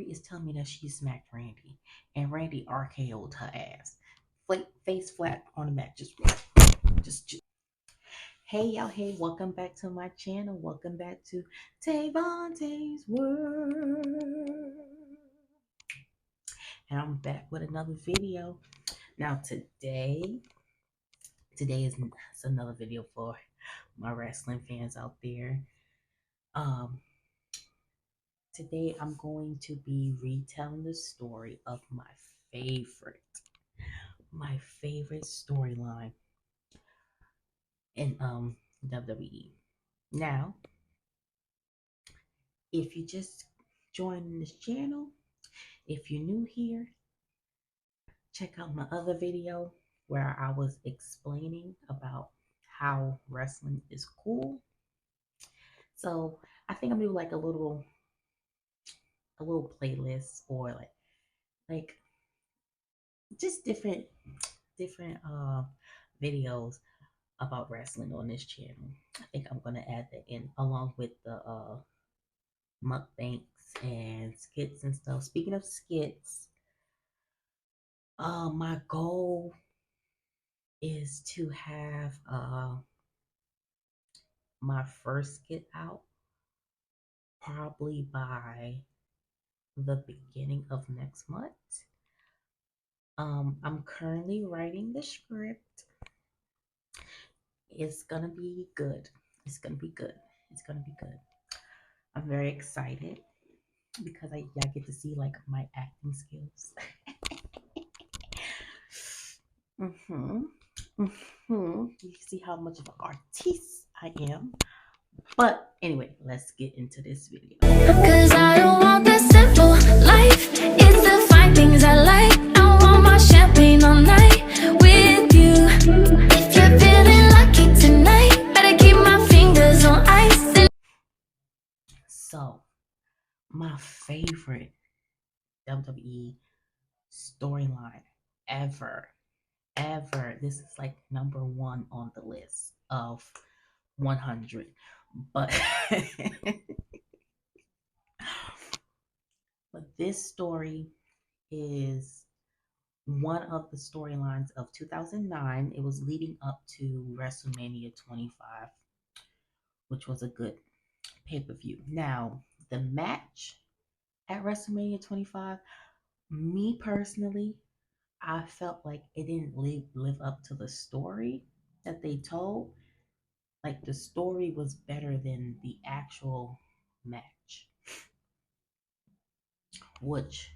is telling me that she smacked Randy, and Randy RKO'd her ass, face flat on the mat. Just. Hey y'all, hey, welcome back to my channel. Welcome back to Tavonte's World, and I'm back with another video. Now today is it's another video for my wrestling fans out there. Um, Today I'm going to be retelling the story of favorite, my favorite storyline in WWE. Now, if you just joined this channel, if you're new here, check out my other video where I was explaining about how wrestling is cool. So I think I'm gonna do like a little playlist, or like just different videos about wrestling on this channel. I think I'm gonna add that in along with the mukbangs and skits and stuff. Speaking of skits, my goal is to have my first skit out probably by the beginning of next month. I'm currently writing the script. It's gonna be good. It's gonna be good. It's gonna be good. I'm very excited because I get to see like my acting skills. mm-hmm. You can see how much of an artiste I am. But anyway, let's get into this video. Cause I don't want the simple life. It's the fine things I like. I want my champagne all night with you. If you're feeling lucky tonight, better keep my fingers on ice. So, my favorite WWE storyline ever. This is like number one on the list of 100. But but this story is one of the storylines of 2009. It was leading up to WrestleMania 25, which was a good pay-per-view. Now, the match at WrestleMania 25, me personally, I felt like it didn't live up to the story that they told. Like the story was better than the actual match, which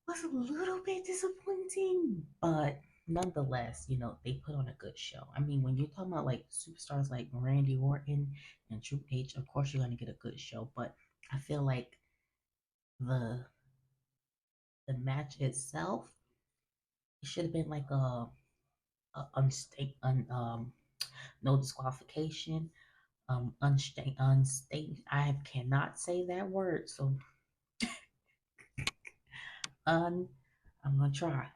was a little bit disappointing, but nonetheless, they put on a good show. I mean, when you're talking about like superstars like Randy Orton and Triple H, of course you're gonna get a good show. But I feel like the the match itself, it should have been like a no disqualification, unstate. I cannot say that word, so un. I'm gonna try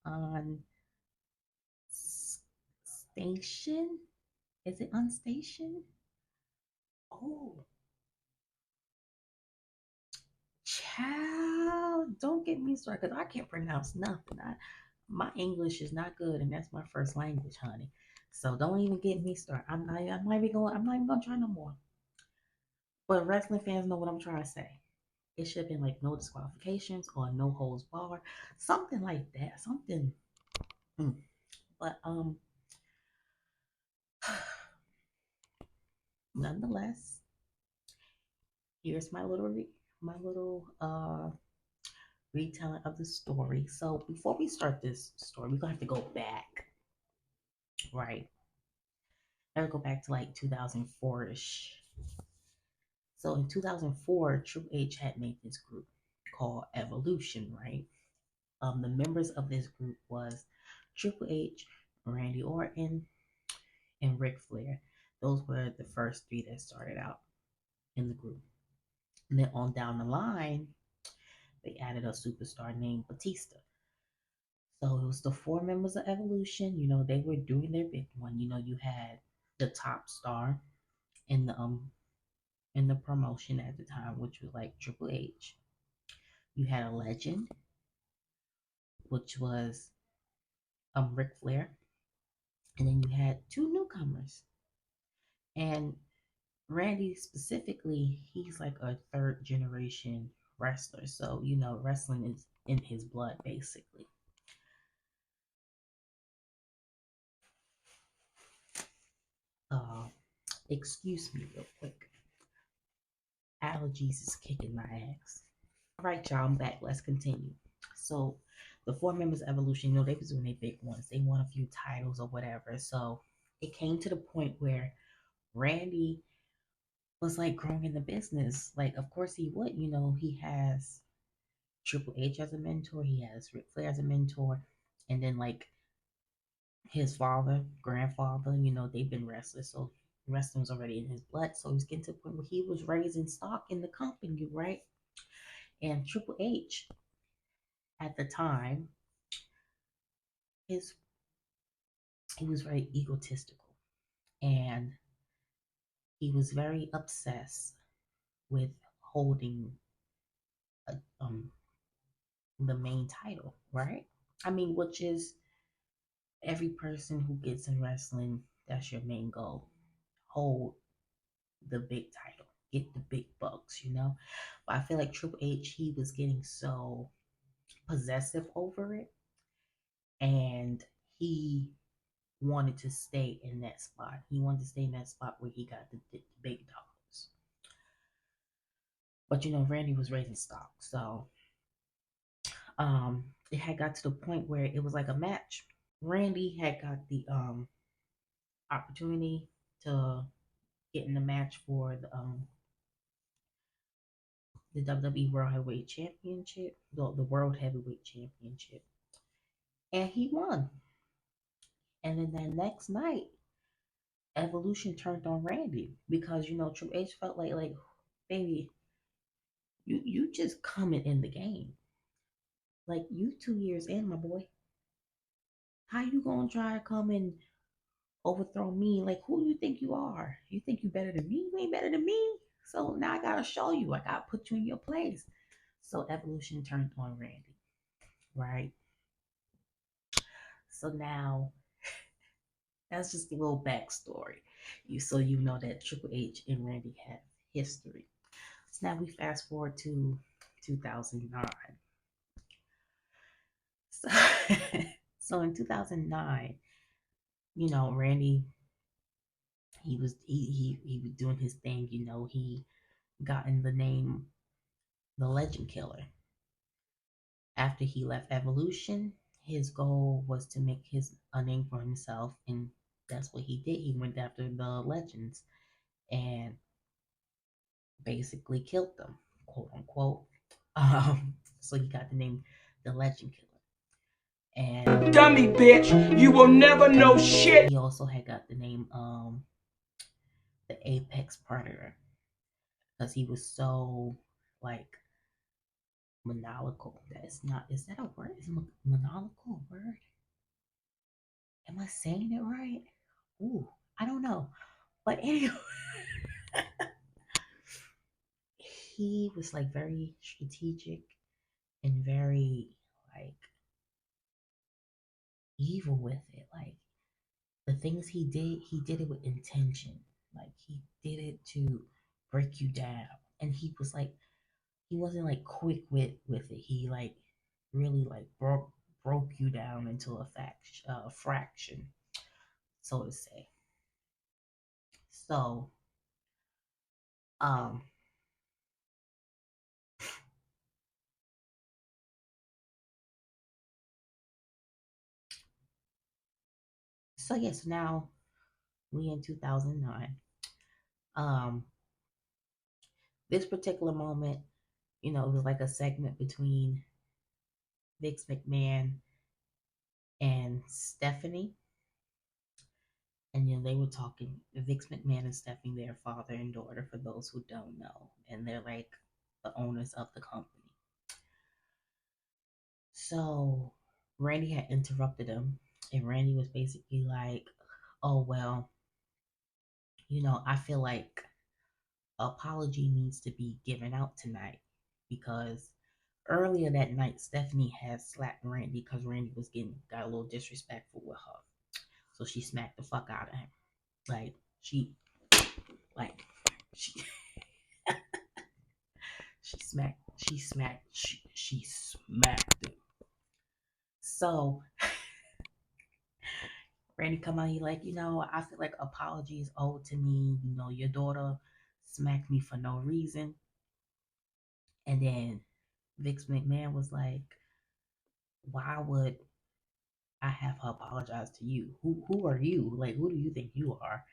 on station. Is it unstation? Oh, child, don't get me started because I can't pronounce nothing. My English is not good, and that's my first language, honey. So don't even get me started. I'm not even going. I'm not even gonna try no more. But wrestling fans know what I'm trying to say. It should have been like no disqualifications or no holds bar, something like that. Something. Mm. But nonetheless, here's my little retelling of the story. So before we start this story, we're gonna have to go back, right? Gotta go back to like 2004-ish. So in 2004, Triple H had made this group called Evolution, right? The members of this group was Triple H, Randy Orton, and Ric Flair. Those were the first three that started out in the group. And then on down the line, they added a superstar named Batista. So it was the four members of Evolution. They were doing their big one. You had the top star in the in the promotion at the time, which was like Triple H. You had a legend, which was Ric Flair, and then you had two newcomers. And Randy specifically, he's like a third generation wrestler, so wrestling is in his blood basically. Uh, Excuse me real quick. Allergies is kicking my ass. All right, y'all, I'm back. Let's continue. So, the four members of Evolution, they was doing their big ones. They won a few titles or whatever. So, it came to the point where Randy was like growing in the business. Like, of course he would. He has Triple H as a mentor. He has Ric Flair as a mentor, and then like his father, grandfather. They've been wrestlers, so wrestling was already in his blood. So he was getting to the point where he was raising stock in the company, right? And Triple H at the time, his he was very egotistical, and he was very obsessed with holding a, the main title, right? I mean, which is every person who gets in wrestling, that's your main goal. Hold the big title, get the big bucks. But I feel like Triple H, he was getting so possessive over it, and he wanted to stay in that spot. He wanted to stay in that spot where he got the big dollars. But Randy was raising stock, so it had got to the point where it was like a match. Randy had got the opportunity to get in the match for the WWE World Heavyweight Championship, the World Heavyweight Championship, and he won. And then that next night, Evolution turned on Randy because Triple H felt like baby, you just coming in the game, like you 2 years in, my boy. How you gonna try to come and overthrow me? Like who you think you are? You think you better than me? You ain't better than me. So now I gotta show you. I gotta put you in your place. So Evolution turned on Randy, right? So now that's just a little backstory. You know that Triple H and Randy have history. So now we fast forward to 2009. So, so in 2009, Randy, he was doing his thing. He gotten the name the Legend Killer. After he left Evolution, his goal was to make his a name for himself, and that's what he did. He went after the legends and basically killed them, quote unquote. So he got the name the Legend Killer. And dummy bitch, you will never know shit. He also had got the name the Apex Predator because he was so like maniacal. That's not is that a word? Is maniacal a word? Am I saying it right? Ooh, I don't know. But anyway, he was like very strategic and very like evil with it. Like the things he did it with intention. Like he did it to break you down. And he wasn't like quick with it. He like really like broke you down into a fraction, so to say. So um yes, now we in 2009. Um this particular moment, it was like a segment between Vince McMahon and Stephanie. And they were talking, Vince McMahon and Stephanie, their father and daughter, for those who don't know. And they're like the owners of the company. So Randy had interrupted him, and Randy was basically like, oh, well, I feel like apology needs to be given out tonight because earlier that night Stephanie had slapped Randy because Randy was getting got a little disrespectful with her. So she smacked the fuck out of him. Like she like she she smacked him. So Randy come out, he like, I feel like apologies owed to me. Your daughter smacked me for no reason. And then Vix McMahon was like, why would I have her apologize to you? Who are you? Like, who do you think you are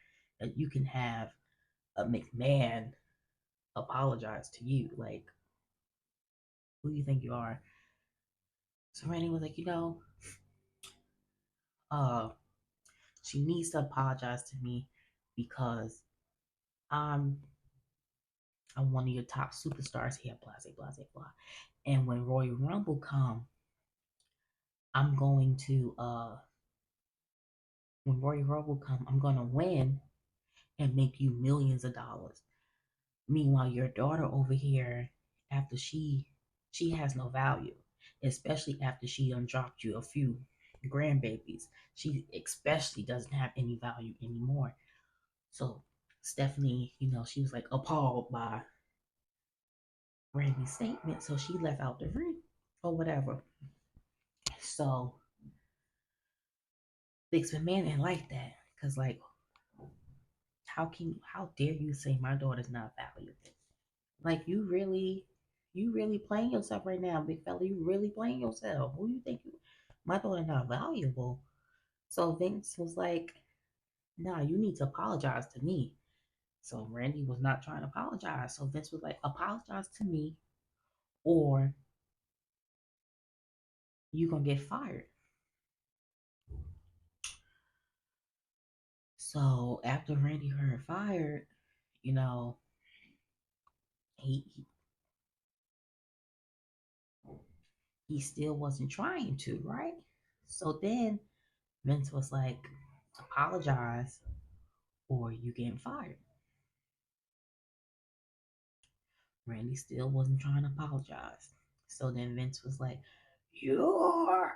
that you can have a McMahon apologize to you? Like, who do you think you are? So Randy was like, uh, she needs to apologize to me because I'm I'm one of your top superstars here, blah blah blah blah. And when Royal Rumble come, I'm going to when Royal Rumble come, I'm gonna win and make you millions of dollars. Meanwhile, your daughter over here, after she has no value, especially after she dropped you a few grandbabies. She especially doesn't have any value anymore. So Stephanie, she was like appalled by Randy's statement, so she left out the ring or whatever. So Vince McMahon didn't like that because, like, how dare you say my daughter's not valuable? Like, you really playing yourself right now, big fella. You really playing yourself. Who you think my daughter not valuable? So Vince was like, nah, you need to apologize to me. So Randy was not trying to apologize. So Vince was like, apologize to me, or you gonna get fired. So after Randy heard fired, you know, he he still wasn't trying to, right? So then Vince was like, apologize or you getting fired. Randy still wasn't trying to apologize. So then Vince was like, you're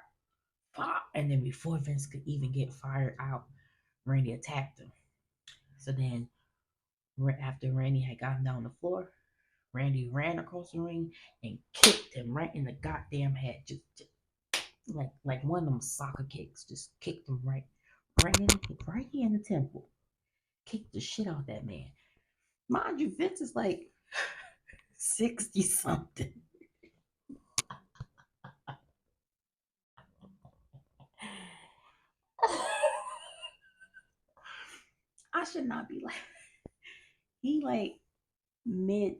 fired. And then before Vince could even get fired out, Randy attacked him. So then after Randy had gotten down on the floor, Randy ran across the ring and kicked him right in the goddamn head. Just like one of them soccer kicks. Just kicked him right here in the temple. Kicked the shit out of that man. Mind you, Vince is like 60 something. I should not be like he like mid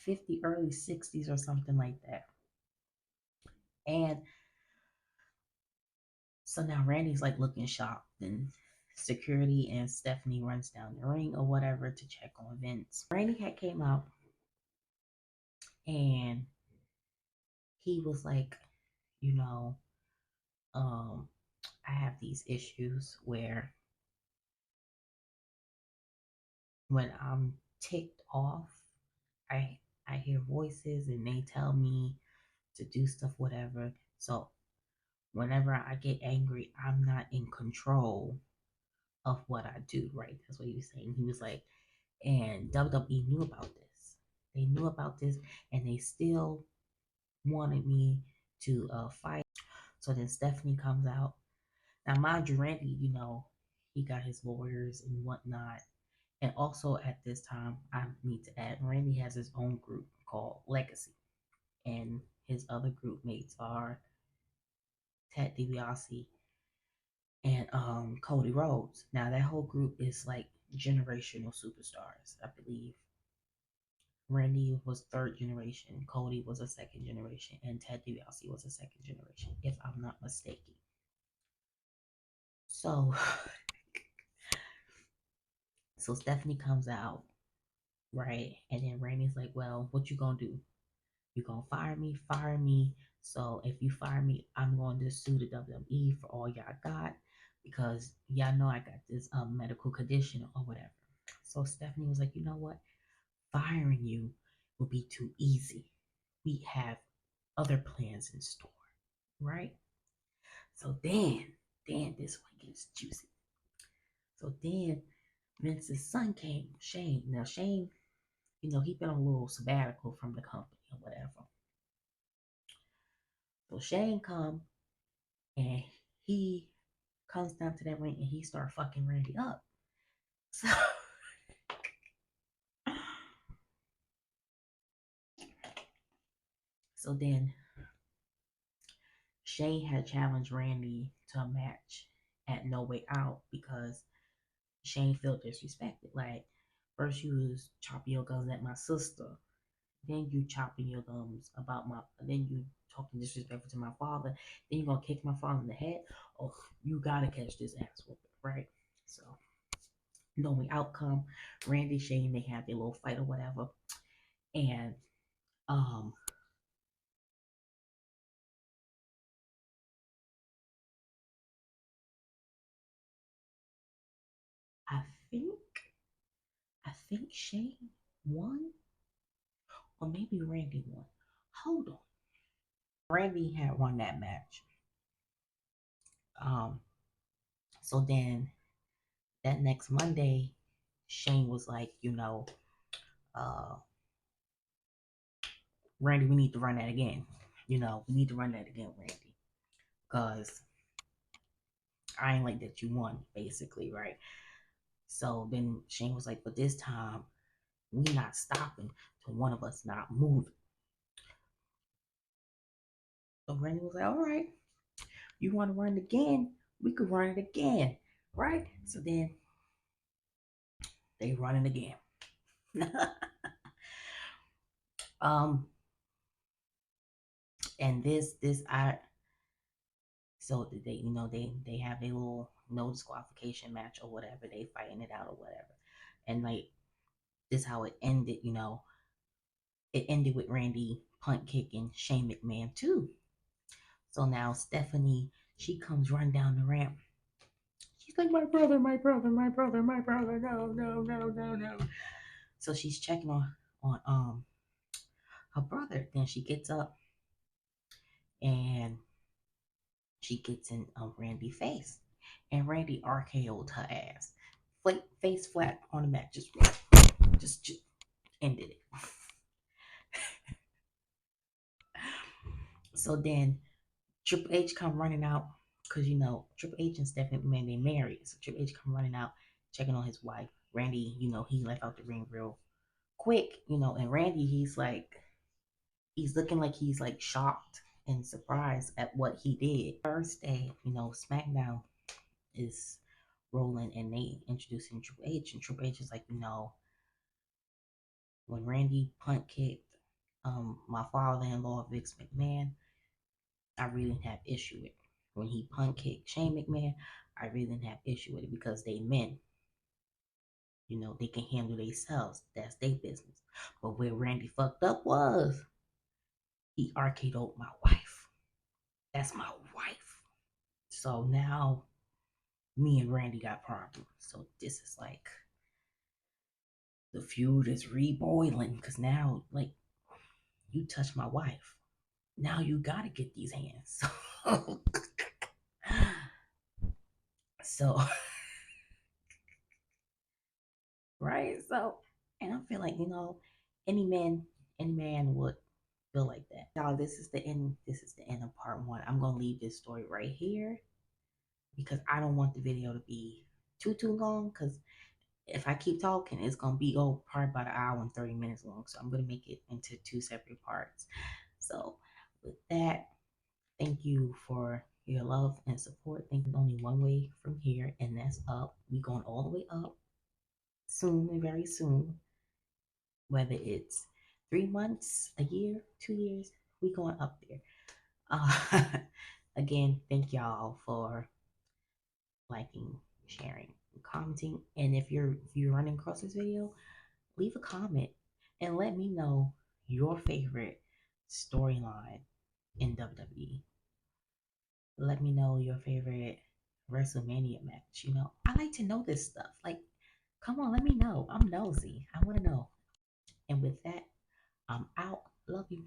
50, early 60s or something like that. And so now Randy's like looking shocked and security and Stephanie runs down the ring or whatever to check on Vince. Randy had came out and he was like, you know, um, I have these issues where when I'm ticked off, I I hear voices and they tell me to do stuff, whatever. So whenever I get angry, I'm not in control of what I do, right? That's what he was saying. He was like, and WWE knew about this. They knew about this and they still wanted me to fight. So then Stephanie comes out. Now, mind you, Randy, he got his lawyers and whatnot. And also at this time, I need to add, Randy has his own group called Legacy. And his other group mates are Ted DiBiase and Cody Rhodes. Now that whole group is like generational superstars. I believe Randy was third generation, Cody was a second generation, and Ted DiBiase was a second generation, if I'm not mistaken. So, so Stephanie comes out, right, and then Randy's like, "Well, what you gonna do? You gonna fire me? Fire me. So if you fire me, I'm going to sue the WWE for all y'all got because y'all know I got this medical condition or whatever." So Stephanie was like, "You know what? firing you would be too easy. We have other plans in store, right? So then this one gets juicy. So then Vince's son came, Shane. Now Shane, he been on a little sabbatical from the company or whatever. So Shane come and he comes down to that ring and he start fucking Randy up. So so then Shane had challenged Randy to a match at No Way Out because Shane felt disrespected. Like, first you was chopping your guns at my sister, then you chopping your gums about then you talking disrespectful to my father, then you gonna kick my father in the head. Oh, you gotta catch this ass whooping, right? So, knowing outcome, Randy, Shane, they have their little fight or whatever, and um, I think I think Shane won, or maybe Randy won. Hold on, Randy had won that match. Um, so then that next Monday, Shane was like, uh, Randy, we need to run that again. We need to run that again, Randy, because I ain't like that you won, basically, right? So then Shane was like, but this time we not stopping till one of us not moving. So Randy was like, all right, you want to run it again? We could run it again, right? So then they run it again. um, and this I so they have a little no disqualification match or whatever. They fighting it out or whatever, and like this how it ended. It ended with Randy punt kicking Shane McMahon too. So now Stephanie, she comes running down the ramp. She's like, my brother, my brother, my brother, my brother. No, no, no, no, no. So she's checking on her brother. Then she gets up and she gets in Randy's face, and Randy RKO'd her ass, face flat on the mat, just ended it. So then Triple H come running out because Triple H and Stephanie McMahon they married. So Triple H come running out, checking on his wife. Randy, he left out the ring real quick, and Randy he's looking like he's like shocked and surprised at what he did. Thursday, SmackDown is rolling and they introducing Triple H, and Triple H is like, when Randy punt kicked my father-in-law Vince McMahon, I really didn't have issue with it. When he punt kicked Shane McMahon, I really didn't have issue with it because they men. They can handle themselves. That's their business. But where Randy fucked up was he RKO'd my wife. That's my wife. So now me and Randy got problems. So this is like the feud is reboiling because now, like, you touch my wife. Now you gotta get these hands. So right? So, and I feel like, any man, any man would feel like that. Y'all, this is the end. This is the end of part one. I'm gonna leave this story right here because I don't want the video to be too long. Because if I keep talking, it's gonna be probably about an hour and 30 minutes long. So I'm gonna make it into two separate parts. So with that, thank you for your love and support. Thank you. Only one way from here, and that's up. We going all the way up soon and very soon. Whether it's 3 months, a year, 2 years, we going up there. Uh, again, thank y'all for liking, sharing, commenting, and if you're running across this video, leave a comment and let me know your favorite storyline in WWE. Let me know your favorite WrestleMania match. I like to know this stuff. Like, come on, let me know. I'm nosy. I want to know. And with that, I'm out. Love you.